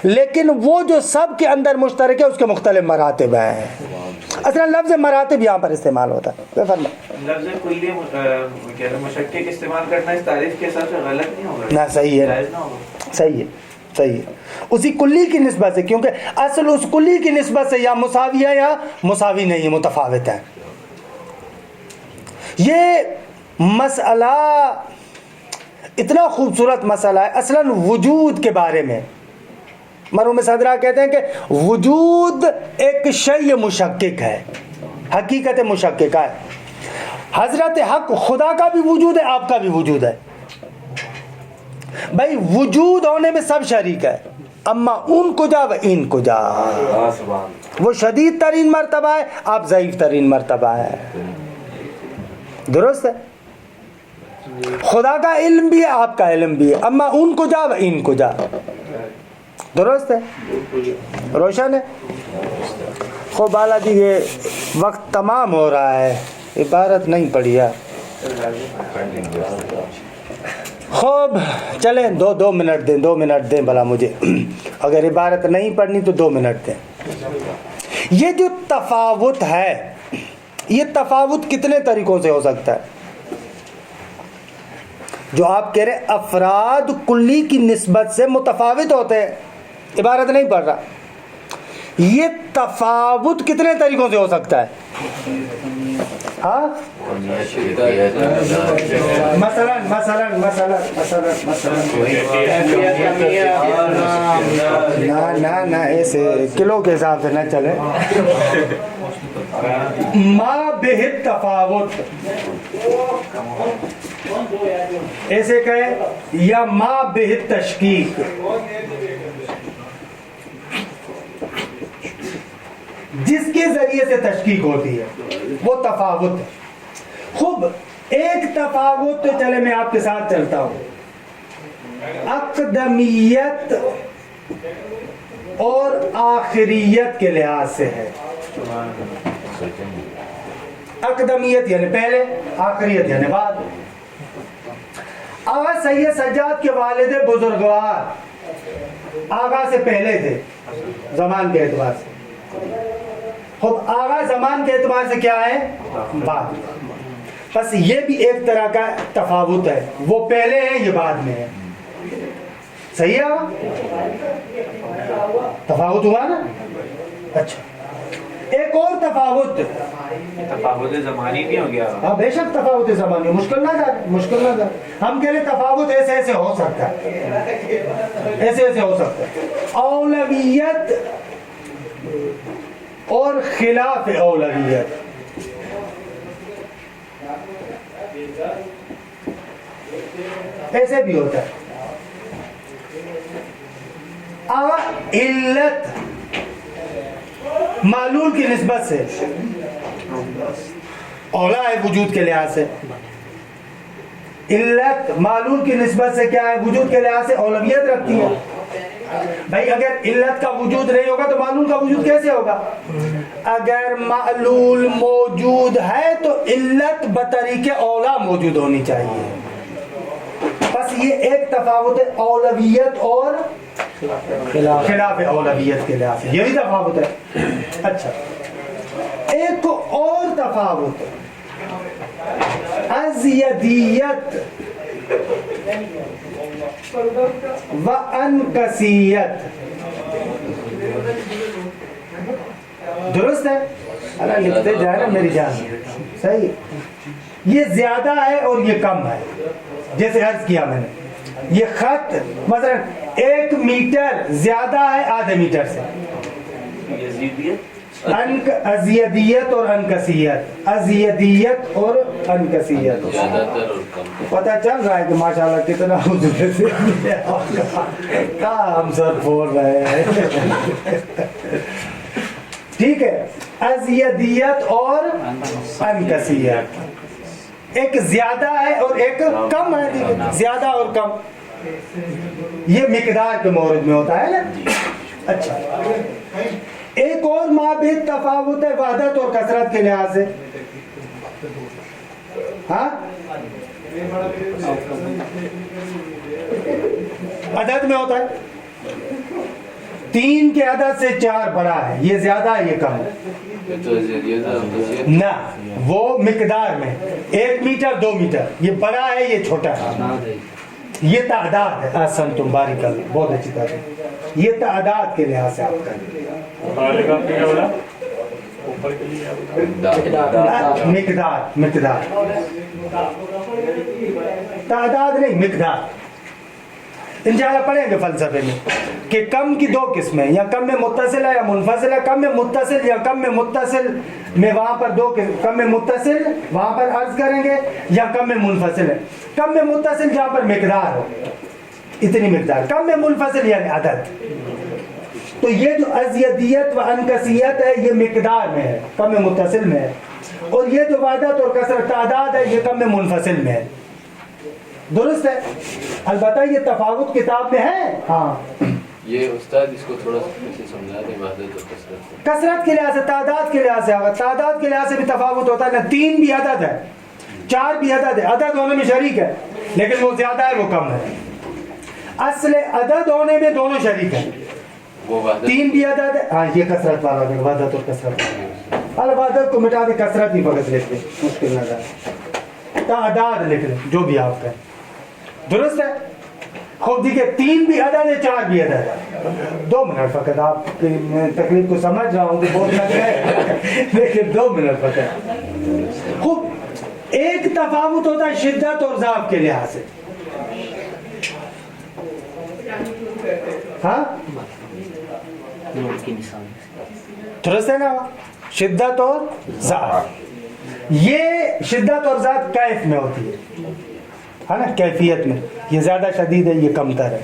لیکن وہ جو سب کے اندر مشترک ہے اس کے مختلف مراتب ہیں. اصلا لفظ مراتب یہاں پر استعمال ہوتا ہے. لفظ کلیہ مشکک استعمال کرنا اس تعریف کے حساب سے غلط نہیں ہوگا؟ نہ، صحیح ہے، صحیح ہے، صحیح ہے. اسی کلی کی نسبت سے، کیونکہ اصل اس کلی کی نسبت سے یا مساوی ہے یا مساوی نہیں ہے، متفاوت ہے. یہ مسئلہ اتنا خوبصورت مسئلہ ہے اصلا وجود کے بارے میں. مرحوم صدرہ کہتے ہیں کہ وجود ایک شیء مشکک ہے، حقیقت مشکک ہے. حضرت حق خدا کا بھی وجود ہے، آپ کا بھی وجود ہے. بھائی وجود ہونے میں سب شریک ہے، اما ان کو جا و ان کو جا. وہ شدید ترین مرتبہ ہے، آپ ضعیف ترین مرتبہ ہے. درست ہے. خدا کا علم بھی ہے، آپ کا علم بھی ہے، اما ان کو جا و ان کو جا. درست ہے، روشن ہے. خوب بالا جی یہ وقت تمام ہو رہا ہے، عبارت نہیں پڑھی ہے. خوب چلیں، دو منٹ دیں، 2 منٹ دیں بھلا مجھے. اگر عبارت نہیں پڑھنی تو 2 منٹ دیں. یہ جو تفاوت ہے، یہ تفاوت کتنے طریقوں سے ہو سکتا ہے؟ جو آپ کہہ رہے افراد کلی کی نسبت سے متفاوت ہوتے ہیں، عبارت نہیں پڑھ رہا. یہ تفاوت کتنے طریقوں سے ہو سکتا ہے؟ ہاں مثلا نہ ایسے کلو کے حساب سے نہ چلے. ما بہ تفاوت ایسے کہے، یا ما بہ تشکیک. جس کے ذریعے سے تشکیک ہوتی ہے وہ تفاوت ہے. خوب. ایک تفاوت تو چلے میں آپ کے ساتھ چلتا ہوں، اقدمیت اور آخریت کے لحاظ سے ہے. اقدمیت یعنی پہلے، آخریت یعنی بعد. آغا سید سجاد کے والد بزرگوار آغا سے پہلے تھے زمان کے اعتبار سے. خب آغا زمان کے اعتبار سے کیا ہے؟ بعد. بس یہ بھی ایک طرح کا تفاوت ہے، وہ پہلے ہے، یہ بعد میں ہے. صحیح ہے؟ تفاوت ہوا نا؟ اچھا. ایک اور تفاوت زمانی بھی ہو گیا. ہاں بے شک تفاوت زمانی، مشکل نہ کر، مشکل نہ کر. ہم کہہ رہے تفاوت ایسے ایسے ہو سکتا ہے، ایسے ایسے ہو سکتا ہے. اولویت اور خلاف اولویت. ایسے بھی ہوتا ہے. علت معلول کی نسبت سے اولا ہے وجود کے لحاظ سے. علت معلول کی نسبت سے کیا ہے؟ وجود کے لحاظ سے اولویت رکھتی ہے. بھائی اگر علت کا وجود نہیں ہوگا تو معلول کا وجود کیسے ہوگا؟ اگر معلول موجود ہے تو علت بطریق اولا موجود ہونی چاہیے. بس یہ ایک تفاوت ہے اولویت اور خلاف اولویت کے لحاظ سے، یہی تفاوت ہے. اچھا ایک اور تفاوت ازیدیت و انکسیت. درست ہے؟ اللہ لکھتے جائے نا میری جان. صحیح. یہ زیادہ ہے اور یہ کم ہے. جیسے عرض کیا میں نے، یہ خط مثلا 1 میٹر زیادہ ہے آدھے میٹر سے. ازیدیت اور انکسیت، ازیدیت اور انکسیت. پتہ چل رہا ہے کہ ماشاءاللہ کتنا ہم سر بول رہے ہیں. ٹھیک ہے. ازیدیت اور انکسیت، ایک زیادہ ہے اور ایک کم ہے. زیادہ اور کم یہ مقدار کے مورد میں ہوتا ہے نا. اچھا ایک اور مابعد تفاوت ہے وحدت اور کثرت کے لحاظ سے. ہاں عدد میں ہوتا ہے. 3 کے عدد سے 4 بڑا ہے، یہ زیادہ ہے، یہ کم ہے. نہ وہ مقدار میں 1 میٹر 2 میٹر، یہ بڑا ہے یہ چھوٹا ہے. یہ تعداد ہے. احسن تم بارک اللہ، بہت اچھی طرح. یہ تعداد کے لحاظ سے آپ کریں. مقدار تعداد نہیں، مقدار. انشاءاللہ پڑھیں گے فلسفے میں کہ کم کی 2 قسمیں، یا کم میں متصل ہے یا منفصل ہے. کم میں متصل یا کم میں متصل میں وہاں پر 2 کم میں متصل وہاں پر عرض کریں گے، یا کم میں منفصل ہے. کم میں متصل جہاں پر مقدار ہو، اتنی مقدار. کم میں منفصل یعنی عدد. تو یہ جو ازیدیت و انکسیت ہے یہ مقدار میں ہے، کم میں متصل میں ہے. اور یہ جو وحدت اور کثرت تعداد ہے یہ کم میں منفصل میں ہے. درست ہے؟ البتہ یہ تفاوت کتاب میں ہے. ہاں یہ استاد اس کو تھوڑا سا سمجھا دیں وحدت اور کثرت. کثرت کے لحاظ سے، تعداد کے لحاظ سے. تعداد کے لحاظ سے بھی تفاوت ہوتا ہے نا. 3 بھی عدد ہے، 4 بھی عدد ہے. عدد ہونے میں شریک ہے لیکن وہ زیادہ ہے وہ کم ہے. اصل عدد ہونے میں دونوں شریک ہیں. 3 بھی عدد ہے. ہاں یہ کثرت والا ہے، وحدت اور کثرت. وحدت کو مٹا دے، کثرت ہی فقط لکھ دیں، مشکل نہ جائے. تعداد لکھ لیں جو بھی آپ کہیں. درست ہے؟ خوب دیکھیں 3 بھی عدد ہے، 4 بھی عدد ہے. 2 منٹ فقط، آپ کی تکلیف کو سمجھ رہا ہوں کہ بہت لگ ہے لیکن 2 منٹ فقط. خوب ایک تفاوت ہوتا ہے شدت اور ضعف کے لحاظ سے. ہاں درست ہے نا؟ شدت اور ضعف، یہ شدت اور ضعف کیف میں ہوتی ہے نا، کیفیت میں. یہ زیادہ شدید ہے، یہ کم تر ہے.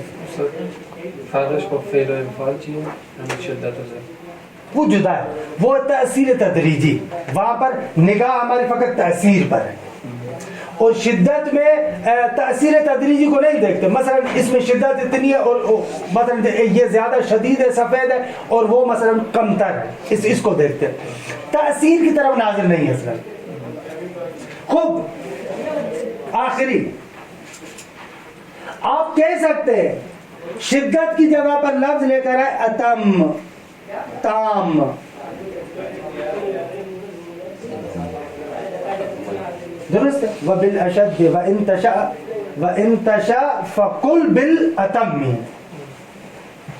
وہ جدا ہے، وہ تأثیر تدریجی. وہاں پر نگاہ ہماری فقط تأثیر پر ہے، اور شدت میں تأثیر تدریجی کو نہیں دیکھتے. مثلا اس میں شدت اتنی ہے اور مثلا یہ زیادہ شدید ہے، سفید ہے، اور وہ مثلا کم تر ہے، اس کو دیکھتے ہیں. تأثیر کی طرف ناظر نہیں ہے اصلا. خوب آخری آپ کہہ سکتے ہیں شدت کی جگہ پر لفظ لے کر ہے اتم، تام. درست ہے؟ وبالاشد وان تشاء فقل بالاتم.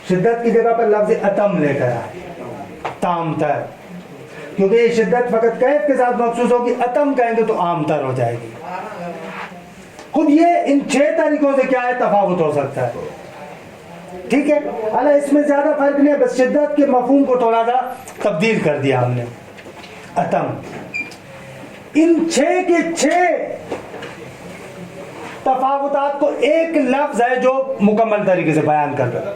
شدت کی جگہ پر لفظ اتم لے کر ہے، تام تر. کیونکہ یہ شدت فقط کیف کے ساتھ مخصوص ہوگی، اتم کہیں گے تو عام تر ہو جائے گی. خود یہ ان 6 طریقوں سے کیا ہے تفاوت ہو سکتا ہے. ٹھیک ہے؟ اللہ اس میں زیادہ فرق نہیں ہے، بس شدت کے مفہوم کو تھوڑا سا تبدیل کر دیا ہم نے. اتم ان 6 کے 6 تفاوتات کو ایک لفظ ہے جو مکمل طریقے سے بیان کر رہا ہے.